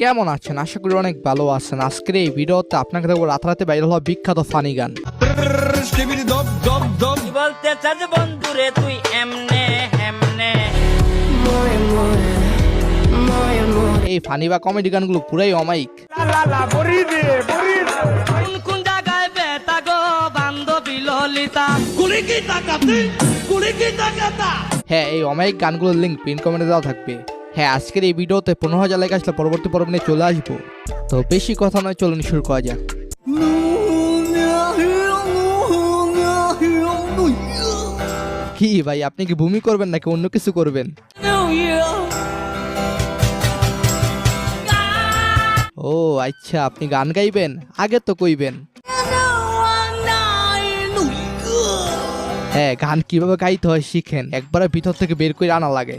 কেমন আছেন? আশা করি অনেক ভালো আছেন। আজকের এই ভিডিওতে আপনাকে দেবো রাতারাতি ভাইরাল হওয়া বিখ্যাত ফানি গান। কি বলতে চাস বন্ধুরে তুই এমনে হেমনে। এই ফানি বা কমেডি গানগুলো পুরাই অমায়িক। কোন কোন জায়গায় বেতা গো বান্ধবী ললিতা গুলি কি তাকাতা। হ্যাঁ, এই অমায়িক গানগুলোর লিঙ্ক পিন কমেন্টে দেওয়া থাকবে। হ্যাঁ, আজকের এই ভিডিওতে 15,000 লাইক আসলে পরবর্তী পর্ব নিয়ে চলে আসবো। তো বেশি কথা নয়, চলুন শুরু করা যাক। কি ভাই, আপনি কি ভূমি করবেন নাকি অন্য কিছু করবেন? ও আচ্ছা, আপনি গান গাইবেন? আগে তো কইবেন। হ্যাঁ, গান কিভাবে গাইতে হয় শিখেন, একবারে ভিতর থেকে বের করে আনা লাগে।